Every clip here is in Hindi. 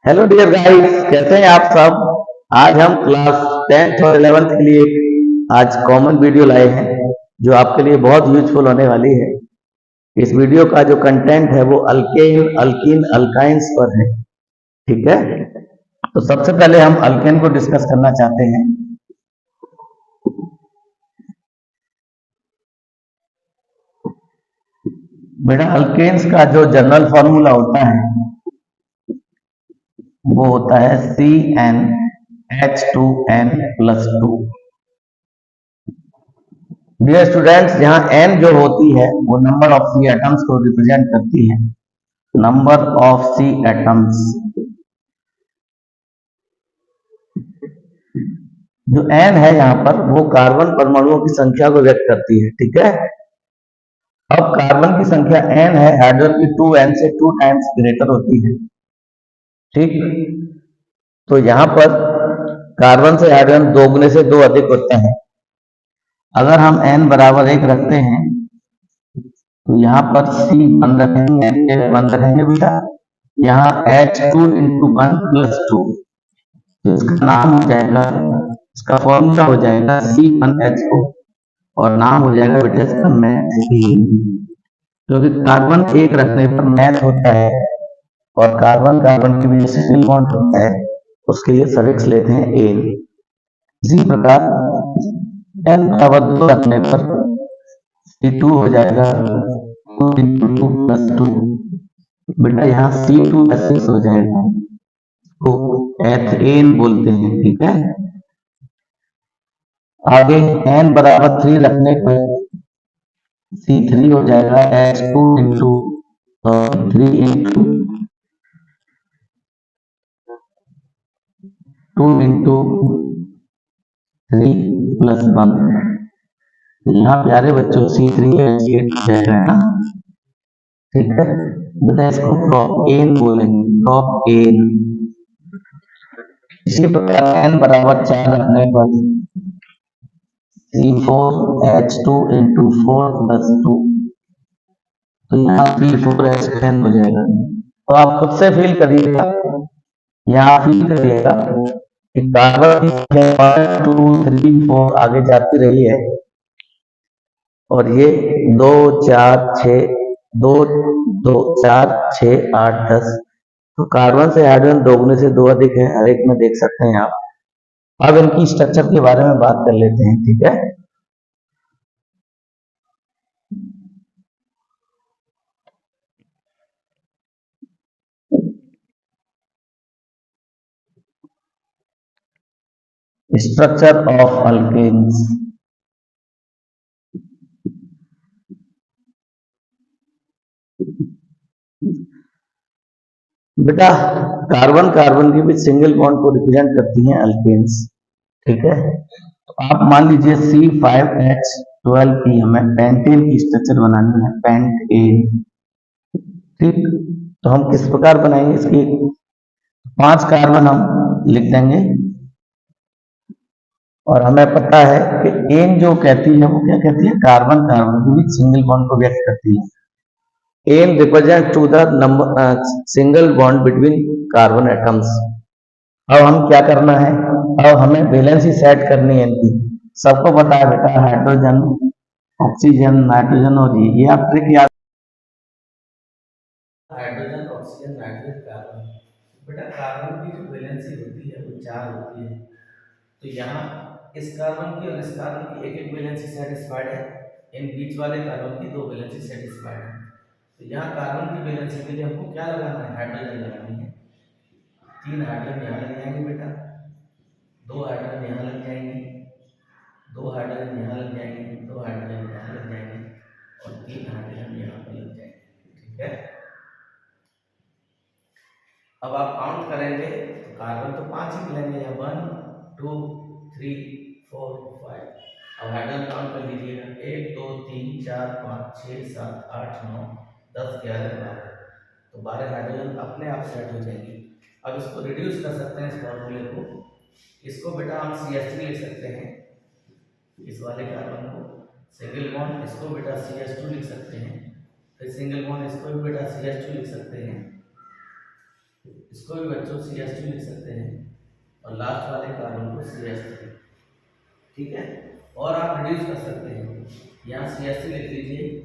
हेलो डियर गाइस, कैसे हैं आप सब। आज हम क्लास 10th और 11th के लिए आज कॉमन वीडियो लाए हैं जो आपके लिए बहुत यूजफुल होने वाली है। इस वीडियो का जो कंटेंट है वो अल्केन अल्कीन अल्काइंस पर है। ठीक है, तो सबसे पहले हम अल्केन को डिस्कस करना चाहते हैं। बेटा, अल्केन्स का जो जनरल फॉर्मूला होता है वो होता है CnH2n+2। डियर स्टूडेंट्स, यहाँ n जो होती है वो नंबर ऑफ सी एटम्स को रिप्रेजेंट करती है। नंबर ऑफ सी एटम्स, जो n है यहाँ पर वो कार्बन परमाणुओं की संख्या को व्यक्त करती है। ठीक है, अब कार्बन की संख्या n है, हाइड्रोजन की 2n से 2 टाइम्स ग्रेटर होती है। ठीक, तो यहाँ पर कार्बन से हाइड्रोजन दोगुने से दो अधिक होते हैं। अगर हम n बराबर 1 रखते हैं तो यहाँ पर C बंद रखेंगे, बंद रखेंगे बेटा। यहाँ H2 × 1 + 2, तो इसका नाम हो जाएगा, इसका फॉर्मूला हो जाएगा C1H4 और नाम हो जाएगा बेटा इसका मैथिलीन। क्योंकि कार्बन एक रखने पर मैथ होता है और कार्बन कार्बन के बीच सिंगल बॉन्ड होता है, उसके लिए सफिक्स लेते हैं एन। इसी प्रकार n बराबर 2 रखने पर C2 हो जाएगा 2 × 2 + 2। बेटा यहाँ C2H6 हो जाएगा, तो एथेन बोलते हैं। ठीक है, आगे n बराबर 3 रखने पर C3 हो जाएगा H2 × 3 × 2 × 3 + 1। यहाँ प्यारे बच्चों C3H8 हो जाएगा ना। ठीक है, बेटा इसको प्रोपेन बोलेंगे, प्रोपेन। इसी प्रकार n बराबर 4 रखने पर C4H2 × 4 + 2, तो यहाँ C4H10 हो जाएगा। तो आप खुद से फील करिएगा, यहाँ फील करिएगा कि कार्बन की संख्या 1 2 3 4 आगे जाती रही है और ये 2 4 6 2 2 4 6 8 10, तो कार्बन से हाइड्रोजन दोगुने से दो अधिक है, हर एक में देख सकते हैं आप। अब इनकी स्ट्रक्चर के बारे में बात कर लेते हैं। ठीक है, स्ट्रक्चर ऑफ अल्केन्स। बेटा, कार्बन कार्बन के बीच सिंगल बॉन्ड को रिप्रेजेंट करती हैं अल्केन्स। ठीक है, तो आप मान लीजिए C5H12 की हमें पेंटेन की स्ट्रक्चर बनानी है, पेंटेन। ठीक, तो हम किस प्रकार बनाएंगे इसकी, 5 कार्बन हम लिख देंगे और हमें पता है कि एन जो कहती है वो क्या कहती है, कार्बन कार्बन के बीच सिंगल बॉन्ड को व्यक्त करती है। N represent to the number single bond between carbon atoms. अब हम क्या करना है, अब हमें वैलेंसी सेट करनी है इनकी। सबको पता है बेटा, हाइड्रोजन ऑक्सीजन नाइट्रोजन और ये आप ट्रिक याद, हाइड्रोजन ऑक्सीजन नाइट्रोजन कार्बन। बेटा कार्बन की जो वैलेंसी होती है वो 4 होती है, तो यहाँ इस कार्बन की और इस कार्बन की एक एक वैलेंसी सेटिस्फाइड है, इन बीच वाले कार्बन की 2 वैलेंसी सेटिस्फाइड है। तो यहाँ कार्बन की वैलेंसी के लिए हमको क्या लगाना है, हाइड्रोजन लगानी है। 3 हाइड्रोजन यहाँ लग जाएंगे बेटा, 2 हाइड्रोजन यहाँ लग जाएंगे, 2 हाइड्रोजन यहाँ लग जाएंगे, 2 हाइड्रोजन यहाँ लग जाएंगे और 3 हाइड्रोजन यहाँ पर लग जाएंगे। ठीक है, अब आप काउंट करेंगे तो कार्बन तो 5 ही मिलेंगे यहाँ, 1 2 3 4 5। अब हाइड्रोजन काउंट कर लीजिएगा, 1 2 3 4 5 6 7 8 9 10 11 12, तो 12 हाइड्रोजन अपने आप सेट हो जाएंगी। अब इसको रिड्यूस कर सकते हैं इस फॉर्मूले को, इसको बेटा हम CH3 लिख सकते हैं, इस वाले कार्बन को सिंगल बॉन्ड, इसको बेटा CH2 लिख सकते हैं, फिर सिंगल बॉन्ड इसको भी बेटा CH2 लिख सकते हैं, इसको भी बच्चों CH2 लिख सकते हैं और लास्ट वाले कार्बन को CH3, ठीक है। और आप रिड्यूस कर सकते हैं, यहाँ CH3 लिख लीजिए,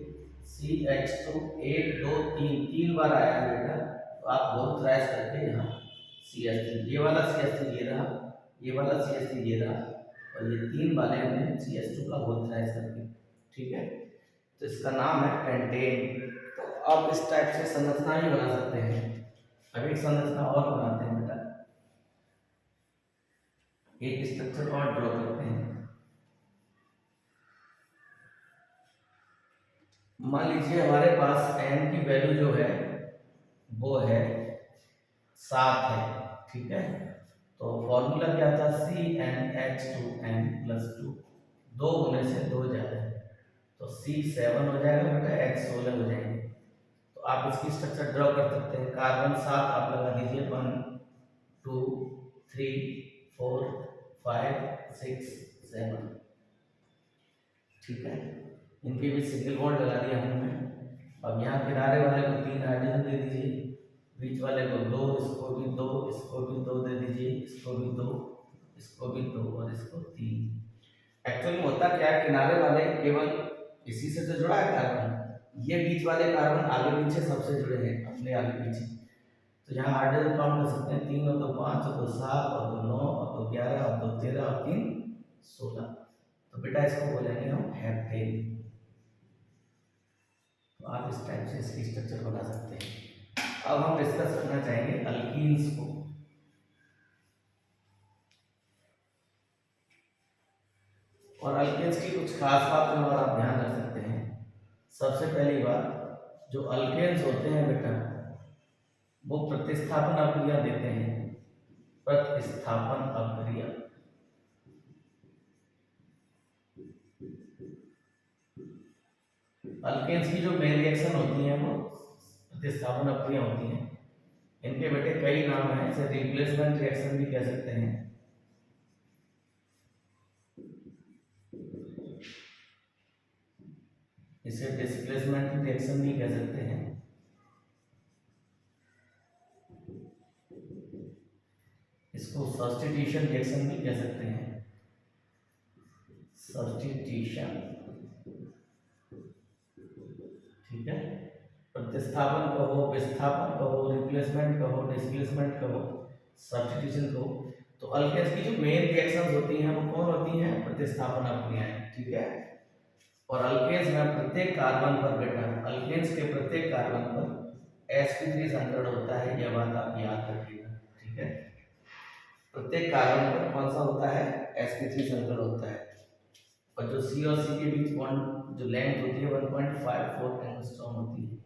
CH2 1 2 3 तीन बार आया है बेटा, तो आप बहुत ट्राइस करके यहाँ CH3, ये वाला CH3 ये रहा, ये वाला CH3 ये रहा, और ये तीन वाले हमने CH2 का बहुत ट्राइस करके, ठीक है। तो इसका नाम है पेंटेन। तो आप इस टाइप से संरचना ही बना सकते हैं। अब एक संरचना और बनाते हैं बेटा, एक स्ट्रक्चर और ड्रॉ करते हैं। मान लीजिए हमारे पास n की वैल्यू जो है वो है 7 है, ठीक है। तो फॉर्मूला क्या था, CnH2n+2, 2 होने से 2 ज़्यादा है, तो C7 हो जाएगा बेटा, H16 हो जाएंगे। तो आप इसकी स्ट्रक्चर ड्रॉ कर सकते हैं। कार्बन 7 आप लगा दीजिए, 1 2 3 4 5 6 7, ठीक है। इनके भी सिंगल बॉन्ड लगा दिया हमने। अब यहाँ किनारे वाले को 3 हाइड्रोजन दे दीजिए, बीच वाले को 2, इसको भी 2, इसको भी 2 दे दीजिए, इसको भी 2, इसको भी 2 और इसको 3। एक्चुअली होता क्या है, किनारे वाले केवल इसी से तो जुड़ा है कार्बन, ये बीच वाले कार्बन आगे पीछे सबसे जुड़े हैं, अपने आगे पीछे। तो यहाँ हाइड्रोजन काउंट कर सकते हैं, 3 और 2 5 और 2 7 और 2 9 और 2 11 और 2 13 और 3 16। तो बेटा इसको बोलेंगे हम हेप्टेन। तो आप इस टाइप से इसकी स्ट्रक्चर बना सकते हैं। अब हम डिस्कस करना चाहेंगे अल्कीन्स को। और अल्केन्स की कुछ खास बातें और आप ध्यान रख सकते हैं। सबसे पहली बात, जो अल्केन्स होते हैं बेटा, वो प्रतिस्थापन अभिक्रिया देते हैं, प्रतिस्थापन अभिक्रिया। अल्केन्स की जो मेन रिएक्शन होती हैं वो प्रतिस्थापन अभिक्रिया होती हैं। इनके बेटे कई नाम हैं, इसे रिप्लेसमेंट रिएक्शन भी कह सकते हैं, इसे डिस्प्लेसमेंट रिएक्शन भी कह सकते हैं, इसको सब्स्टिट्यूशन रिएक्शन भी कह सकते हैं, सब्स्टिट्यूशन, ठीक है। प्रतिस्थापन कहो, विस्थापन कहो, रिप्लेसमेंट कहो, डिस्प्लेसमेंट कहो, सब्स्टिट्यूशन कहो। तो अल्केन्स की जो मेन रिएक्शंस होती हैं वो कौन होती हैं, प्रतिस्थापन अभिक्रियाएं, ठीक है। और अल्केन्स में प्रत्येक कार्बन पर बेटा, अल्केन्स के प्रत्येक कार्बन पर sp3 संकरण होता है, यह बात आप याद रखिएगा, ठीक है। प्रत्येक कार्बन पर कौन सा होता है, sp3 संकरण होता है। और जो C और C के बीच बॉन्ड जो लेंथ होती है 1.54 एंगस्ट्रॉम होती है।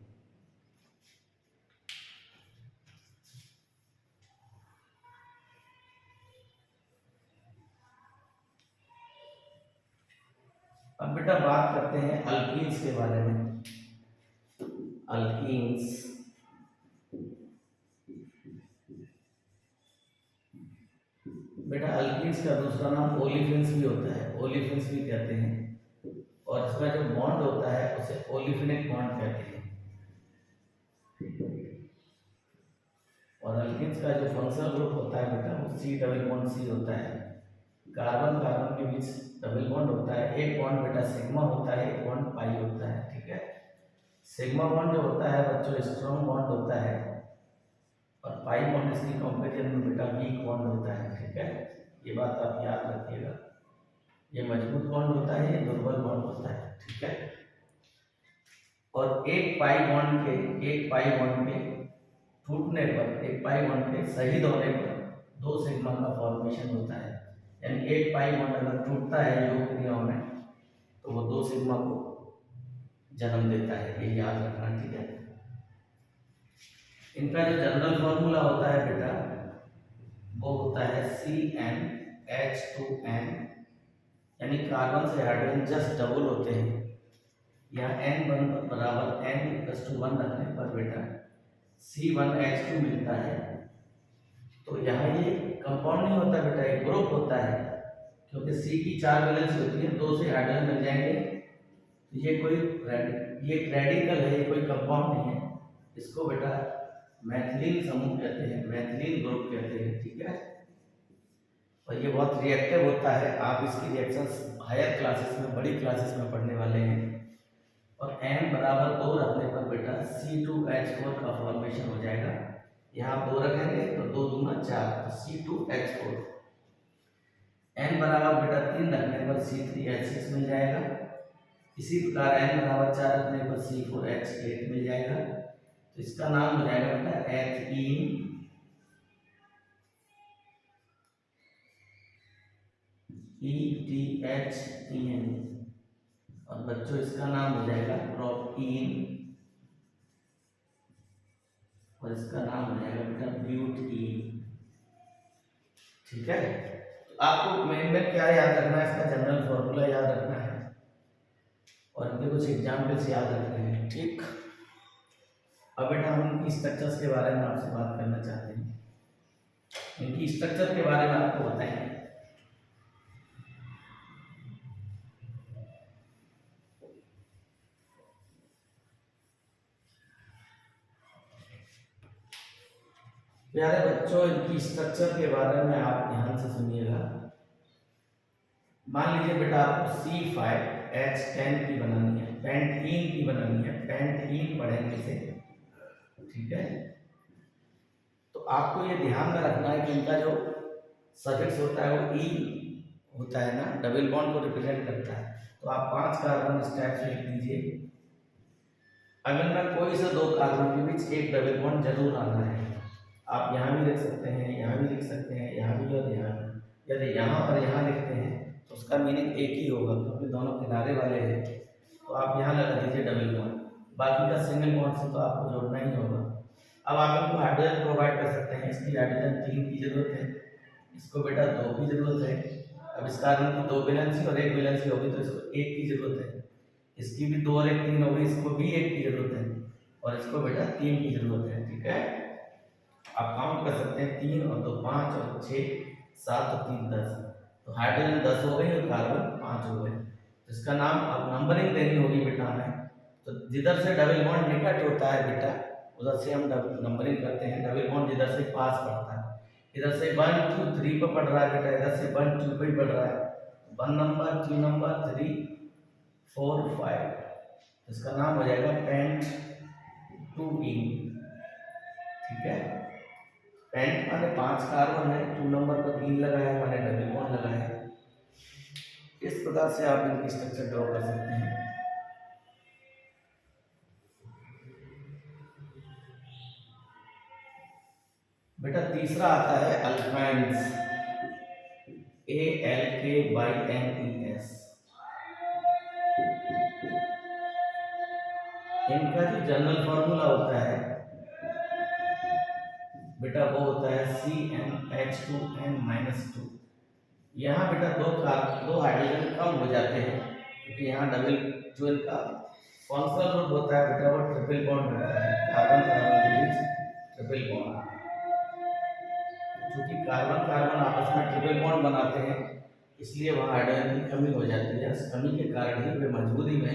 अब बेटा बात करते हैं अल्कीन्स के बारे में। अल्कीन्स, बेटा अल्कीन्स का दूसरा नाम ओलिफिन्स भी होता है, ओलिफिन्स भी कहते हैं। और इसमें जो बॉन्ड होता है उसे ओलिफिनिक बॉन्ड कहते हैं। और अल्कीन्स का जो फंक्शनल ग्रुप होता है बेटा वो C डबल बॉन्ड C होता है। कार्बन कार्बन के बीच डबल बॉन्ड होता है, एक बॉन्ड बेटा सिग्मा होता है, एक बॉन्ड पाई होता है, ठीक है। सिग्मा बॉन्ड जो होता है बच्चों स्ट्रॉन्ग बॉन्ड होता है, और पाई बॉन्ड इसकी कंपेरिजन में बेटा वीक बॉन्ड होता है, ठीक है। ये बात आप याद रखिएगा, ये मजबूत बॉन्ड होता है, ये दुर्बल बॉन्ड होता है, ठीक है। और एक पाई बॉन्ड के टूटने पर, एक पाई बॉन्ड के शहीद होने पर 2 सिग्मा का फॉर्मेशन होता है। यानी एक पाई बॉन्ड अगर टूटता है योग क्रियाओं में तो वो 2 सिग्मा को जन्म देता है, ये याद रखना, ठीक है। इनका जो जनरल फॉर्मूला होता है बेटा वो होता है CnH2n, यानी कार्बन से हाइड्रोजन जस्ट डबल होते हैं। यहाँ n बराबर n+1 रखने पर बेटा C1H2 मिलता है। तो यहाँ ये कंपाउंड नहीं होता बेटा, एक ग्रुप होता है, क्योंकि C की 4 वैलेंस होती है, 2 से हाइड्रोजन मिल जाएंगे। तो ये कोई ये रेडिकल है, ये कोई कंपाउंड नहीं है, इसको बेटा मैथिलीन समूह कहते हैं, मैथिलीन ग्रुप कहते हैं, ठीक है। और ये बहुत रिएक्टिव होता है, आप इसकी रिएक्शंस हायर क्लासेस में, बड़ी क्लासेस में पढ़ने वाले हैं। और n बराबर 2 रखने पर बेटा C2H4 का फॉर्मेशन हो जाएगा। यहाँ आप 2 रखेंगे तो 2 दूना 4, तो C2H4। n बराबर बेटा 3 रखने पर C3H6 मिल जाएगा। इसी प्रकार n बराबर 4 रखने पर C4H8 मिल जाएगा। तो इसका नाम हो जाएगा बेटा एथीन ETHEN। और बच्चों इसका नाम हो जाएगा प्रोपीन, और इसका नाम हो जाएगा बेटा ब्यूटीन, ठीक है। तो आपको मेन में क्या याद रखना है, इसका जनरल फॉर्मूला याद रखना है और इनके कुछ एग्जाम्पल्स याद रखने हैं, ठीक। अब बेटा हम इनकी स्ट्रक्चर्स के बारे में आपसे बात करना चाहते हैं। इनकी स्ट्रक्चर के बारे में आपको बताएंगे। प्यारे बच्चों, इनकी स्ट्रक्चर के बारे में आप ध्यान से सुनिएगा। मान लीजिए बेटा आपको C5H10 की बनानी है, पेंटीन की बनानी है, पेंटीन पढ़ेंगे इसे, ठीक है। तो आपको ये ध्यान में रखना है कि इनका जो सफिक्स होता है वो ई होता है ना, डबल बॉन्ड को रिप्रेजेंट करता है। तो आप 5 कार्बन इस टाइप से लिख दीजिए। अगर में कोई से 2 कार्बन के बीच एक डबल बॉन्ड जरूर आना है। आप यहाँ भी लिख सकते हैं, यहाँ भी लिख सकते हैं, यहाँ भी और यहाँ भी। यदि यहाँ और यहाँ लिखते हैं तो उसका मीनिंग एक ही होगा, क्योंकि दोनों किनारे वाले हैं। तो आप यहाँ लगा दीजिए डबल बॉन्ड, बाकी का सिंगल बॉन्ड से तो आपको जोड़ना ही होगा। अब आप इनको हाइड्रोजन प्रोवाइड कर सकते हैं। इसकी हाइड्रोजन 3 की जरूरत है, इसको बेटा 2 की जरूरत है। अब इस कार्बन की 2 वैलेंसी और 1 वैलेंसी होगी तो इसको 1 की जरूरत है। इसकी भी 2 और 1 3 होगी, इसको भी 1 की जरूरत है, और इसको बेटा 3 की जरूरत है, ठीक है। आप काउंट कर सकते हैं, 3 और 2 5 और 6 7 और 3 10। तो हाइड्रोजन 10 हो गई और कार्बन 5 हो गए। तो इसका नाम अब नंबरिंग देनी होगी बेटा हमें। तो जिधर से डबल बॉन्ड निकट होता है बेटा उधर से हम नंबरिंग करते हैं। डबल बॉन्ड जिधर से पास पड़ता है, इधर से 1 2 3 पर पड़ रहा है बेटा, इधर से 1 2 पर पड़ रहा है। 1 नंबर 2 नंबर 3 4 5। इसका नाम हो जाएगा पेंट-2इन, ठीक है। पेंट माने 5 कार्बन है, 2 नंबर पर 3 लगाया माने डबल बॉन्ड लगाया। इस प्रकार से आप इनकी स्ट्रक्चर ड्रॉ कर सकते हैं। बेटा तीसरा आता है अल्काइंस, ALKYNES। इनका जो जनरल फॉर्मूला होता है बेटा वो होता है CnH2n-2। यहाँ बेटा 2 हाइड्रोजन कम हो जाते हैं, क्योंकि यहाँ डबल जो इनका फंक्शनल ग्रुप होता है बेटा वो ट्रिपल बॉन्ड होता है, कार्बन कार्बन के बीच ट्रिपल बॉन्ड। क्योंकि कार्बन कार्बन आपस में ट्रिपल बॉन्ड बनाते हैं, इसलिए वहाँ हाइड्रोजन की कमी हो जाती है। इस कमी के कारण ही वे मजबूरी में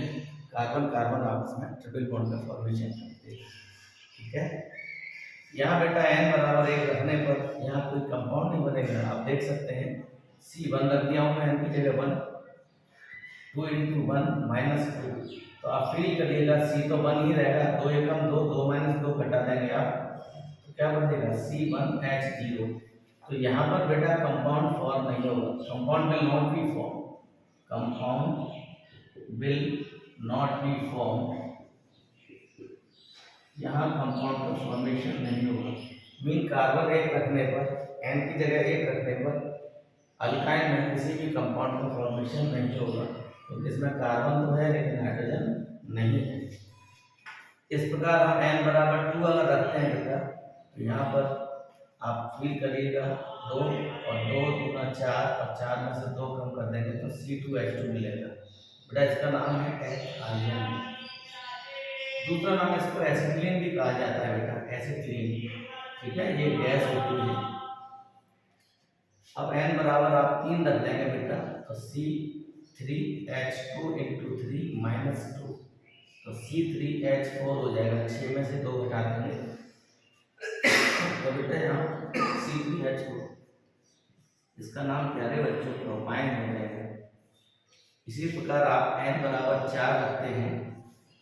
कार्बन कार्बन आपस में ट्रिपल बॉन्ड का फॉर्मेशन करते हैं, ठीक है। यहाँ बेटा n बराबर 1 रखने पर यहाँ कोई कंपाउंड नहीं बनेगा। आप देख सकते हैं C1 रख दिया हूँ मैं n की जगह 1, 2 × 1 -2। तो आप फील करिएगा, C तो 1 ही रहेगा, 2 एकम 2, 2 - 2 घटा देंगे आप, तो क्या बनेगा C1H0। तो यहाँ पर बेटा कंपाउंड फॉर्म नहीं होगा, compound will not be form, compound will not be form. यहाँ कंपाउंड का फॉर्मेशन नहीं होगा। मीन कार्बन 1 रखने पर, n की जगह 1 रखने पर अल्काइन में किसी भी कंपाउंड का फॉर्मेशन नहीं होगा, क्योंकि इसमें कार्बन तो है लेकिन हाइड्रोजन नहीं है। इस प्रकार हम n बराबर 2 अगर रखते हैं बेटा, तो यहाँ पर आप फील करिएगा 2 और 2 दूना 4 और 4 में से 2 कम कर देंगे तो C2H2 मिलेगा बेटा। इसका नाम है एथिलीन। दूसरा नाम इसको एसिटिलीन भी कहा जाता है बेटा, एसिटिलीन, ठीक है। ये गैस होती है। अब n बराबर आप 3 रख देंगे बेटा, तो C3H2 × 3 - 2, तो C3H4 हो जाएगा। 6 में से 2 घटा देंगे तो बेटा यहाँ C3H4 इसका नाम प्यारे बच्चों प्रोपाइन हो जाएगा। इसी प्रकार आप n बराबर 4 रखते हैं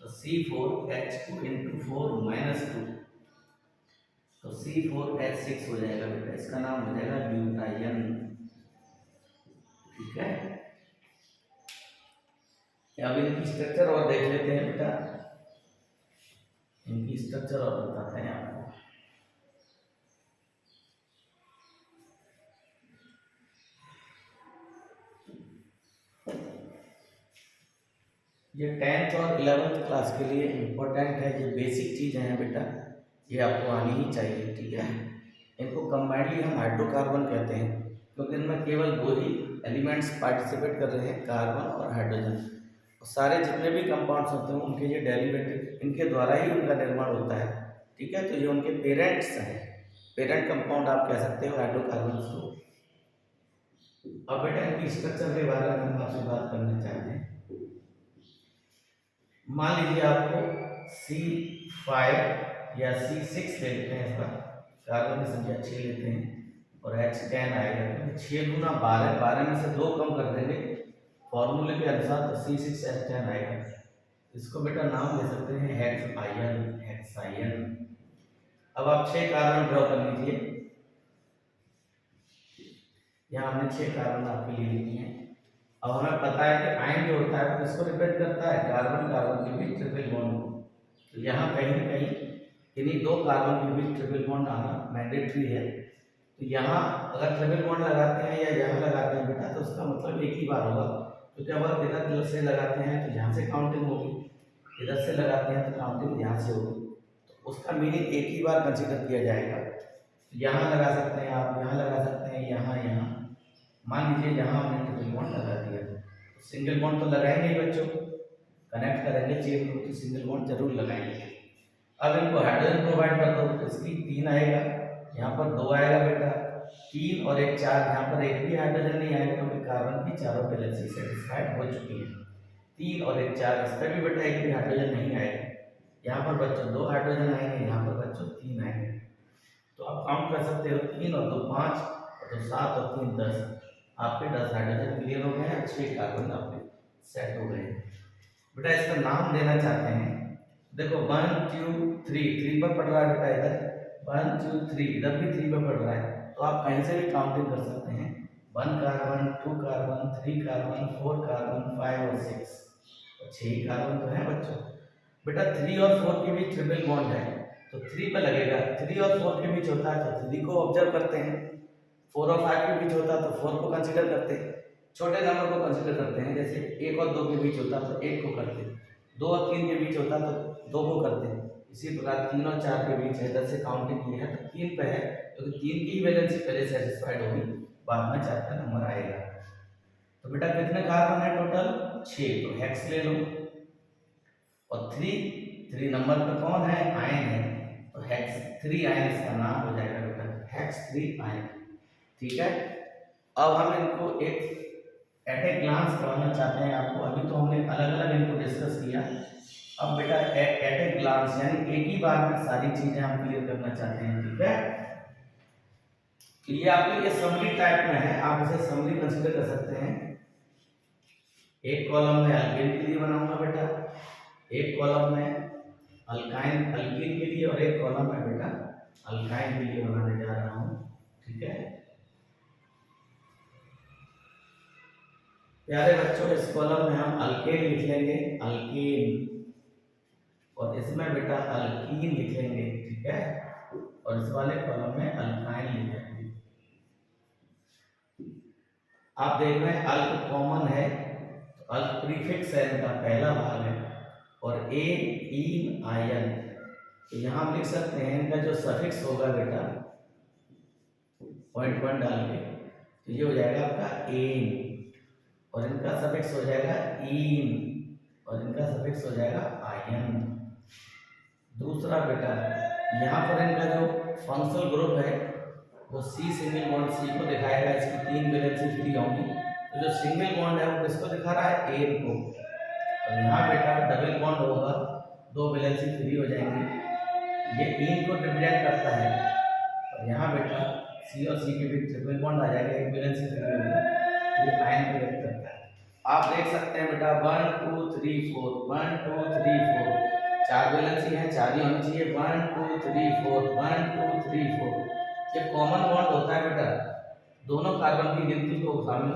तो C4H2 इंटू 4 माइनस 2 तो C4H6 हो जाएगा बेटा, इसका नाम हो जाएगा ब्यूटाइन। ठीक है, अब इनकी स्ट्रक्चर और देख लेते हैं बेटा, इनकी स्ट्रक्चर और बताते हैं आपको। ये 10th और 11th क्लास के लिए इम्पोर्टेंट है, ये बेसिक चीज़ें हैं बेटा, ये आपको आनी ही चाहिए। ठीक है, इनको कंबाइंडली हम हाइड्रोकार्बन कहते हैं क्योंकि इनमें केवल दो ही एलिमेंट्स पार्टिसिपेट कर रहे हैं, कार्बन और हाइड्रोजन। और सारे जितने भी कंपाउंड्स होते हैं उनके ये डेरिवेटिव, इनके द्वारा ही उनका निर्माण होता है। ठीक है, तो ये उनके पेरेंट्स हैं, पेरेंट कंपाउंड आप कह सकते हो हाइड्रोकार्बन को। अब बेटा इनकी स्ट्रक्चर के बारे में हम आपसे बात करना चाहते हैं। मान लीजिए आपको C5 या C6 ले लेते हैं, इसका कार्बन की संख्या 6 लेते हैं और H10 आएगा, क्योंकि 6 गुना 12, 12 में से 2 कम कर देंगे फॉर्मूले के अनुसार तो C6H10 आएगा। इसको बेटा नाम दे सकते हैं हेक्साइन। अब आप 6 कार्बन ड्रॉ कर लीजिए, यहाँ हमने 6 कार्बन आपके लिए लिखी हैं। अब हमें पता है कि आयन जो होता है वो किसको रिप्रेजेंट करता है, कार्बन कार्बन के बीच ट्रिपल बॉन्ड को। तो यहाँ कहीं न कहीं इन्हीं 2 कार्बन के बीच ट्रिपल बॉन्ड आना मैंडेटरी है। तो यहाँ अगर ट्रिपल बॉन्ड लगाते हैं या यहाँ लगाते हैं बेटा तो उसका मतलब एक ही बार होगा, क्योंकि अगर इधर से लगाते हैं तो यहाँ से काउंटिंग होगी, इधर से लगाते हैं तो काउंटिंग यहाँ से होगी, तो उसका मीनिंग एक ही बार कंसिडर किया जाएगा। यहाँ लगा सकते हैं आप, यहाँ लगा सकते हैं, यहाँ मान लीजिए यहाँ हमने ट्रिपल बॉन्ड लगा दिया तो सिंगल बॉन्ड तो लगाएंगे ही बच्चों, कनेक्ट करेंगे चेन को तो सिंगल बॉन्ड जरूर लगाएंगे। अब इनको हाइड्रोजन प्रोवाइड कर दो तो इसकी 3 आएगा, यहाँ पर 2 आएगा बेटा, 3 और 1 4, यहाँ पर एक भी हाइड्रोजन नहीं आएगा क्योंकि कार्बन की चारों वैलेंसी सेटिस्फाइड हो चुकी है। 3 और 1 4, इस पर भी बेटा एक भी हाइड्रोजन नहीं आएगा, यहाँ पर बच्चों 2 हाइड्रोजन आएंगे, यहाँ पर बच्चों 3 आएंगे। तो आप काउंट कर सकते हो, 3 और 2 5 और 2 7 और 3 10, आपके 10 हाइड्रोजन क्लियर हो गए, 6 कार्बन आपके सेट हो गए। बेटा इसका नाम देना चाहते हैं, देखो 1 2 3 पर पड़ रहा है बेटा, इधर 1 2 3, इधर भी 3 पर पड़ रहा है, तो आप कहीं से भी काउंटिंग कर सकते हैं। 1 कार्बन 2 कार्बन 3 कार्बन 4 कार्बन 5 और 6, तो 6 कार्बन तो है बच्चों। बेटा 3 और 4 के बीच ट्रिपल बॉन्ड है तो 3 पर लगेगा, 3 और 4 के बीच होता है तो 3 को ऑब्जर्व करते हैं, 4 और 5 के बीच होता है तो 4 को कंसीडर करते हैं, छोटे नंबर को कंसीडर करते हैं, जैसे 1 और 2 के बीच होता है तो 1 को करते हैं, 2 और 3 के बीच होता है तो 2 को करते हैं। इसी प्रकार 3 और 4 के बीच है, इधर से काउंटिंग की है तो 3 पे है, क्योंकि 3 की वैलेंसी पहले सेटिस्फाइड होगी, बाद में 4 का नंबर आएगा। तो बेटा कितने कार्बन है टोटल, 6, तो हेक्स ले लो। और 3 नंबर पे कौन है, आयन है, तो हेक्स 3 आयन इसका नाम हो जाएगा बेटा, हेक्स 3 आयन। ठीक है, अब हम इनको एक एट ए ग्लांस पढ़ना चाहते हैं आपको, अभी तो हमने अलग अलग इनको डिस्कस किया, अब बेटा एट ए ग्लांस यानी एक ही बार में सारी चीजें हम क्लियर करना चाहते हैं। ठीक है, तो ये आपके लिए समरी टाइप में है, आप इसे समरी कंसीडर कर सकते हैं। एक कॉलम में अल्केन के लिए बनाऊंगा बेटा, एक कॉलम में अल्काइन अल्कीन के लिए और एक कॉलम में बेटा अल्काइन के लिए बनाने जा रहा हूं। ठीक है प्यारे बच्चों, इस कॉलम में हम अल्केन लिख लेंगे, अल्केन, और इसमें बेटा अल्कीन लिखेंगे। ठीक है, और इस वाले कॉलम में अल्काइन लिखेंगे। आप देख रहे हैं अल्क कॉमन है, तो अल्क प्रीफिक्स है, इनका पहला भाग है, और इन आयन, तो यहाँ हम लिख सकते हैं इनका जो सफिक्स होगा बेटा 0.1 डाल के, तो ये हो जाएगा आपका एन, और इनका सफिक्स हो जाएगा इन, और इनका सफिक्स हो जाएगा आयन। दूसरा बेटा यहाँ पर इनका जो फंक्शनल ग्रुप है वो सी सिंगल बॉन्ड सी को दिखाएगा, इसकी 3 वैलेंसी फ्री होंगी, तो जो सिंगल बॉन्ड है वो किसको दिखा रहा है, एन को, और यहाँ बेटा डबल बॉन्ड होगा, 2 वैलेंसी फ्री हो जाएंगी, ये इन को रिप्रेजेंट करता है, और यहाँ बेटा सी और सी के बीच ट्रिपल बॉन्ड आ जाएगा, एक वैलेंसी फ्री होगी, ये आयन को व्यक्त करता है। आप देख सकते हैं बेटा 1 2 3 4 1 2 3 4 चार वैलेंसी है, चार ही होनी चाहिए। 1 2 3 4 1 2 3 4 ये कॉमन बॉन्ड होता है बेटा, दोनों कार्बन की गिनती को शामिल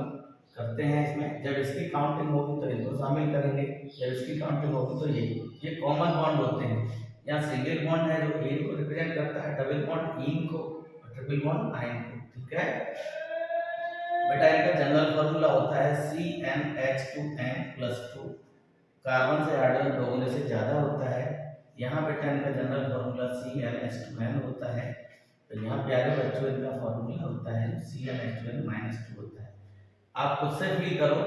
करते हैं इसमें। जब इसकी काउंटिंग होगी तो इनको शामिल करेंगे, जब इसकी काउंटिंग होगी तो ये कॉमन बॉन्ड होते हैं। यहाँ सिंगल बॉन्ड है जो एन को रिप्रेजेंट करता है, डबल बॉन्ड इन को, और ट्रिपल बॉन्ड आयन को। ठीक है बेटा, इनका जनरल फॉर्मूला होता है CnH2n+2। कार्बन से हाइड्रोजन दोगुने से ज्यादा होता है। यहाँ बेटा इनका जनरल फॉर्मूला CnH2n होता है। तो यहाँ प्यारे बच्चों इनका फॉर्मूला होता है CnH2n-2 होता है। आप खुद से फील करो,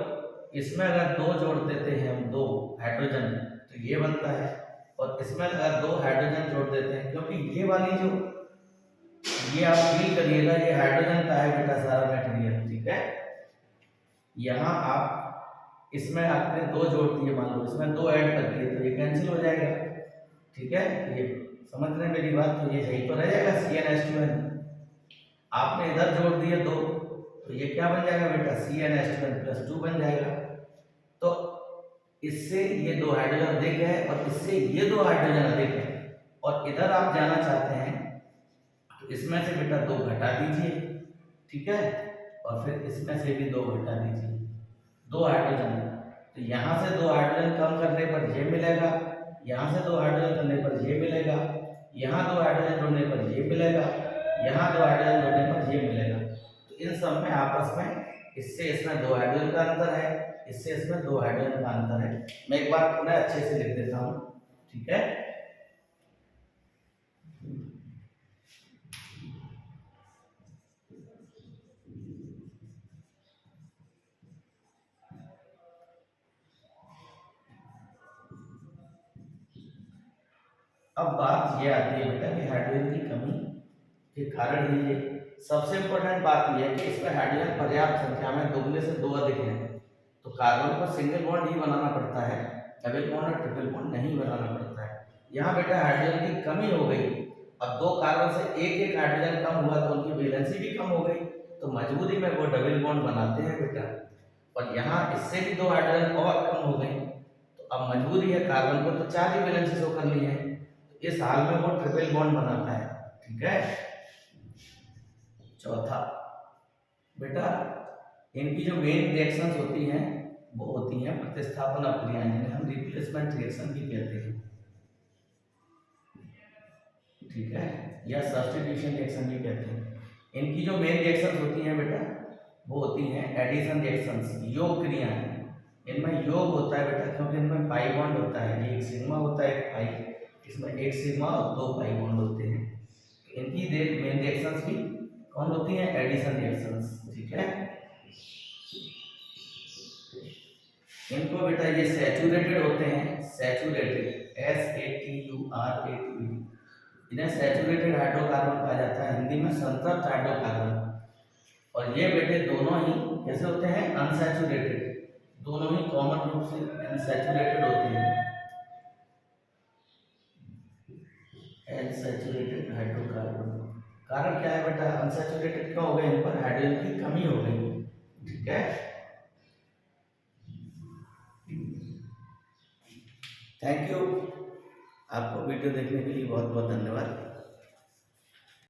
इसमें अगर दो जोड़ देते हैं हम, दो हाइड्रोजन, तो ये बनता है। और इसमें अगर दो हाइड्रोजन जोड़ देते हैं, क्योंकि ये वाली जो, ये आप फील करिएगा, ये हाइड्रोजन का है बेटा सारा मटेरियल। ठीक है, यहाँ आप इसमें आपने दो जोड़ दिए, मान लो इसमें दो ऐड कर दिए, तो ये कैंसिल हो जाएगा। ठीक है, ये समझ रहे हैं मेरी बात, तो ये सही तो रह जाएगा CnH2n। आपने इधर जोड़ दिए दो, तो ये क्या बन जाएगा बेटा CnH2n+2 बन जाएगा। तो इससे ये दो हाइड्रोजन अधिक है और इससे ये दो हाइड्रोजन अधिक है, और इधर आप जाना चाहते हैं तो इसमें से बेटा दो घटा दीजिए। ठीक है, और फिर इसमें से भी दो घटा दीजिए, दो हाइड्रोजन। तो यहाँ से दो हाइड्रोजन कम करने पर ये मिलेगा, यहाँ से दो हाइड्रोजन करने पर ये मिलेगा, यहाँ दो हाइड्रोजन जोड़ने पर ये मिलेगा, यहाँ दो हाइड्रोजन जोड़ने पर ये मिलेगा। तो इन सब में आपस में, इससे इसमें दो हाइड्रोजन का अंतर है, इससे इसमें दो हाइड्रोजन का अंतर है। मैं एक बार पुनः अच्छे से लिख देता हूँ। ठीक है, अब बात ये आती है बेटा कि हाइड्रोजन की कमी के कारण ही ये, सबसे इंपॉर्टेंट बात यह है कि इसमें हाइड्रोजन पर्याप्त संख्या में दोगुने से दो अधिक है, तो कार्बन को सिंगल बॉन्ड ही बनाना पड़ता है, डबल बॉन्ड और ट्रिपल बॉन्ड नहीं बनाना पड़ता है। यहाँ बेटा हाइड्रोजन की कमी हो गई, अब दो कार्बन से एक एक हाइड्रोजन कम हुआ तो उनकी वैलेंसी भी कम हो गई, तो मजबूरी में वो डबल बॉन्ड बनाते हैं बेटा। और यहाँ इससे भी दो हाइड्रोजन और कम हो गई, तो अब मजबूरी है कार्बन को तो चार ही वैलेंसी शो करनी है, तो इस हाल में वो ट्रिपल बॉन्ड बनाता है। ठीक है, चौथा बेटा, इनकी जो मेन रिएक्शंस होती हैं वो होती हैं प्रतिस्थापन अभिक्रियाएं, जिन्हें हम रिप्लेसमेंट रिएक्शन भी कहते हैं। ठीक है, या सब्स्टिट्यूशन रिएक्शन भी कहते हैं। इनकी जो मेन रिएक्शंस होती हैं बेटा वो होती हैं एडिशन रिएक्शंस, योग क्रियाएं। इनमें योग होता है बेटा, क्योंकि इनमें पाई बॉन्ड होता है, ये एक सिग्मा होता है एक पाई, इसमें एक सिग्मा और दो पाई बॉन्ड होते हैं। इनकी मेन रिएक्शंस भी कौन होती हैं, एडिशन रिएक्शंस। ठीक है, इनको बेटा ये सैचुरेटेड होते हैं, सैचुरेटेड SATURATED, इन्हें सैचुरेटेड हाइड्रोकार्बन कहा जाता है, हिंदी में संतृप्त हाइड्रोकार्बन। और ये बेटे दोनों ही कैसे होते हैं, अनसैचुरेटेड, दोनों ही कॉमन रूप से अनसैचुरेटेड होते हैं, अनसैचुरेटेड हाइड्रोकार्बन। कारण क्या है बेटा, अनसैचुरेटेड क्यों हो गए, इन पर हाइड्रोजन की कमी हो गई। ठीक है, थैंक यू, आपको वीडियो देखने के लिए बहुत बहुत धन्यवाद।